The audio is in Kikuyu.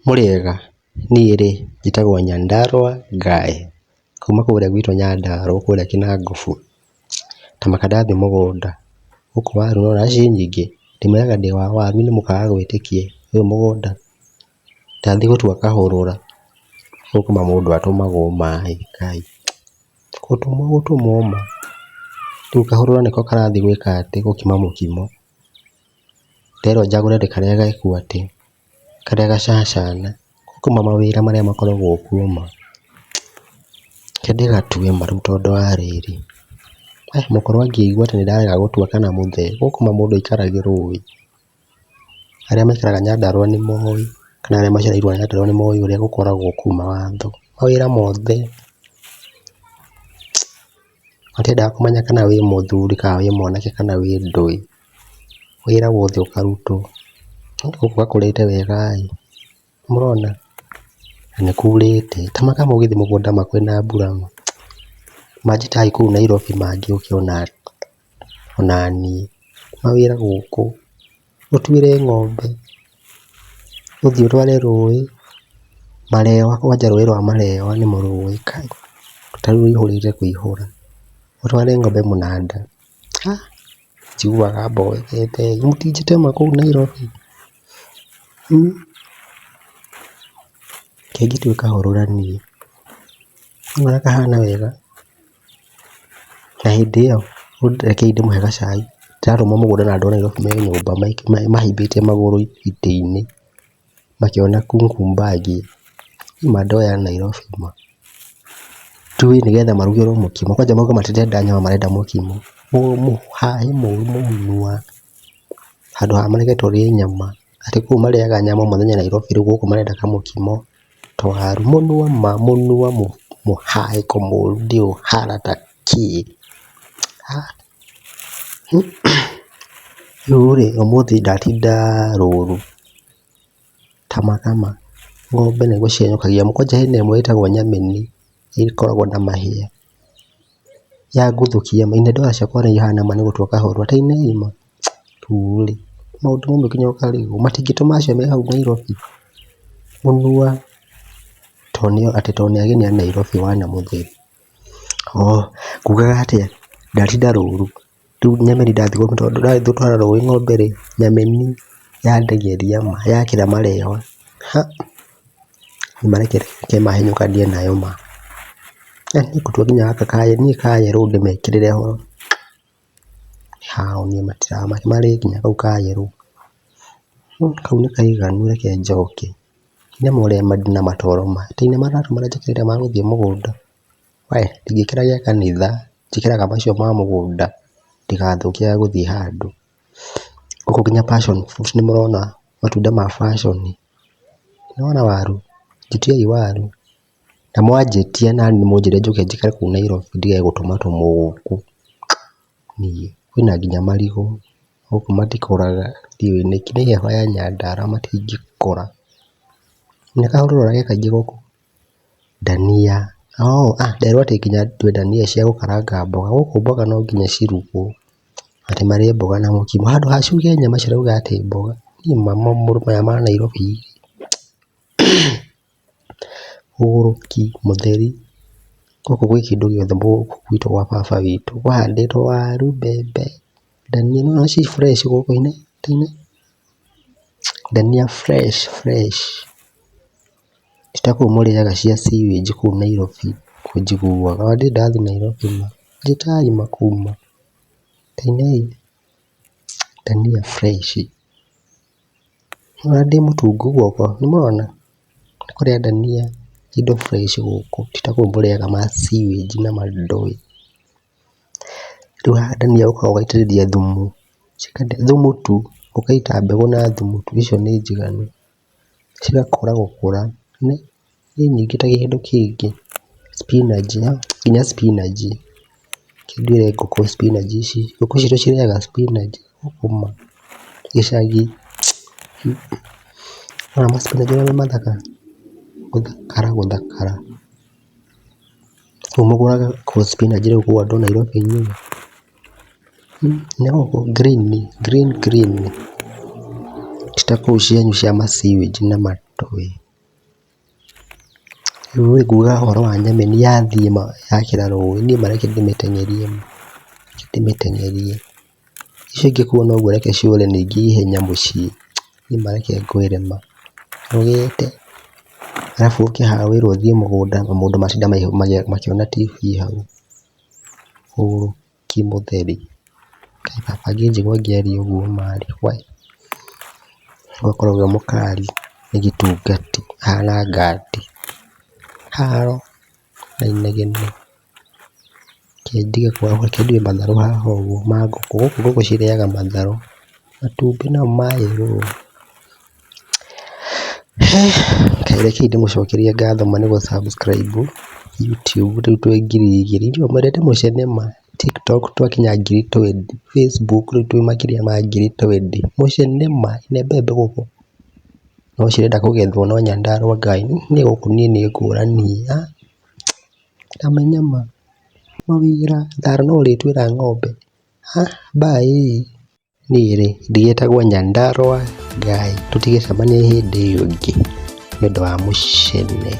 Mũrĩega, niĩ rĩ njĩtagwo Nyandarũa Ngaĩ, kuma kũrĩa gwitũ Nyandarũa kũrĩa Kinangũbu. Tamaka ndathiĩ mũgũnda, gũkũ waru nĩwona ci nyingĩ, ndĩmeraga ndĩ wa waru nĩ mũkaga gwĩtĩkia. Ũyũ mũgũnda ndathiĩ gũtua kahũrũra, gũkoma mũndũ atũmagwo maĩ Ngai, gũtũmwo ma. Rĩu kahũrũra nĩko karathiĩ gwĩka atĩ gũkima mũkimo. Nderwo njagũre karĩa gekwo atĩ, karĩa gacacana, gũkũ mawĩra marĩa makoragwo kuo ma. Reke ndĩgatue ma rĩu tondũ wa rĩrĩ, mũkorwo angĩigua atĩ nĩndarega gũtua kana mũthee, gũkũ mũndũ aikarage rũĩ. Arĩa maikaraga Nyandarũa nĩmoĩ, kana arĩa macereirwo Nyandarũa nĩmoĩ ũrĩa gũkoragwo kũu mawatho. Mawĩra mothe matiendaga kũmenya kana wĩ mũthuri kana wĩ mwanake kana wĩ ndũi, wĩra wothe ũkarutwo. Gũkũ gakũrĩte wega-ĩ, mũrona na nĩkurĩte. Tamaka mũgĩthiĩ mũgũnda ma kwĩna mbura ma, manjĩtai kũu Nairobi mangĩũke onaniĩ. Mawĩra gũkũ, ũtuĩre ng'ombe, ũthiĩ ũtware rũĩ, marewa, kwanja rũĩ rwa marewa nĩmo rũĩ Kai, tarĩu rũihũrĩte kũihũra. Ũtware ng'ombe mũnanda, njiguaga mboekete. Mũtingĩtema kũu Nairobi. Reke ngĩtue kahũrũra niĩ, nĩwona kahana wega. Na hĩndĩ ĩyo rekei ndĩmũhe gacai, ndĩratũmwo mũgũnda na andũ a Nairobi me nyũmba mahaimbĩtie magũrũ itĩ-inĩ makĩona kumkumbangi. Mandoya Nairobi ma. Tui nĩgetha marugĩrwo mũkimo, kwanja mauga matirenda nyama marenda mũkimo. Mũhahe mũru mũnua, handũ ha mareke tũrĩe nyama. Atĩ kũu marĩaga nyama mũthenya Nairobi, rĩu gũkũ marenda kamũkimo, tũwaru. Mũnua ma, mũnua mũhahe kamũru ndĩũhana ta kĩ. Rĩu-rĩ ũmũthĩ ndatinda rũru, Tamaka ma, ng'ombe nĩgũcienyũkagia. Kwanja hena ĩmwe ĩtagwo Nyameni, ĩkoragwo na mahĩa, yanguthũkia ma. Inenda ciakwa nĩihana ma nĩgũtua kahũrũra, teinei ma. Rĩu-rĩ maũndũ mamwe nginya ũkarigwo matingĩtũma acio me hau Nairobi. Mũnua to nĩ ageni a Nairobi wana mũtheri. Ngugaga atĩa, ndatinda rũru, rĩu Nyameni ndathiĩ gũtwara rũĩ ng'ombe-rĩ, Nyameni yandegeria ma, yakĩra marewa. Nĩmareke mahenyũkanie nayo ma. Nĩngũtua nginya gaka kayellow ndĩmekĩrĩre ho. Hao niĩ marĩ nginya kau ka yellow. Kau nĩ kaiganu reke njoke. Nyama ũrĩa na matoro ma, teine matatũ marĩa njĩkĩrĩte ma gũthiĩ mũgũnda. Ndingĩkĩra gĩa kanitha, njĩkĩraga macio ma mũgũnda, ndigathũkie ga gũthiĩ handũ. Gũkũ nginya passion fruit nĩmũrona matunda ma passion. Nĩwona waru, njĩtiai waru. Na mwanjĩtia naniĩ mũnjĩre njũke njikare kũu Nairobi ndige gũtũma gũkũ. Niĩ kwĩna nginya marigũ, gũkũ matikũraga riũa-inĩ, nĩ heho ya Nyandarũa matingĩkũra. Na kahũrũra ũrĩa ge kaingĩ gũkũ, ndania. Nderwo atĩ nginya ndue ndania cia gũkaranga mboga. Gũkũ mboga no nginya cirugwo, atĩ marĩe mboga na mũkimo, handũ ha ciruge nyama cirauga atĩ mboga. Niĩ maya ma Nairobi ũgũrũki mũtheri. Gũkũ gwĩ kĩndũ gĩothe gũkũ gwitũ gwa baba witũ, kũhandĩtwo waru, mbembe, ndania. Nĩwona ci fresh gũkũ ndania fresh. Ti ta kũu mũrĩaga cia sewage kũu Nairobi njiguaga. Ndirĩ ndathiĩ Nairobi ma, njĩtai ma kũu ma. Teinei ndania fresh. Nĩwona ndĩ mũtungu guoko, nĩmũrona? Nĩkũrĩa ndania indo fresh gũkũ, ti ta kũu mũrĩaga ma sewage na mandũĩ. Rĩu haha ndania ũkaga ũgaitĩrĩria thumu, thumu tu, ũgaita mbegũ na thumu tu, icio nĩ njiganu. Cigakũra gũkũra, nĩ nyingĩ ta kĩndũ kĩngĩ. Spinach, nginya spinach. Kĩnduĩre ngũkũ spinach ici. Ngũkũ citũ cirĩaga spinach gũkũ ma, gĩcagi. Nĩwona ma spinach ũrĩa me mathaka, gũthakara. Rĩu mũgũraga kũu spinach rĩu kũu andũ Nairobi inyuĩ. No green. Ti ta kũu cianyu cia ma sewage na mandũĩ. Rĩu nguga ũhoro wa nyamĩ yathiĩ yakĩra rũĩ, niĩ mareke ndĩmĩteng'erie. Icio ingĩ kuona ũguo reke ciũre ningĩ ihenya mũciĩ, niĩ mareke ngwĩre ma. Rũgĩte, arabu ũke haha wĩrwo ũthiĩ mũgũnda maũndũ matinda makĩona TV hau. Hũrũki mũtheri. Kaĩ baba angĩnjigua ngĩaria ũguo marĩ, ũgakorwo wĩ mũkari nĩ gĩtungati, ahana ngati. Haro na inegene. Reke ndige matharũ haha ũguo ma ngũkũ, ngũkũ cirĩaga matharũ, matumbĩ namo mayerũrwo. Kaĩ reke ndĩmũcokerie ngatho nĩ gũ subscribe YouTube rĩu twĩ 2000. Inyuĩ mwendete mũcene ma. TikTok twakinya 20,000, Facebook rĩu twĩ makĩria ma 20,000. Mũcene ma, inebebe gũkũ. No cirenda kũgethwo no Nyandarua Ngai, niĩ gũkũ niĩ nĩ ngũrani. Ndamenya ma, mawĩra, thara no ũrĩtwĩra ng'ombe. Bye. Niĩ rĩ, ndiĩtagwo Nyandarua Ngai. Tũtigĩcemanie hĩndĩ ĩyo ĩngĩ nĩ ũndũ wa mũcene.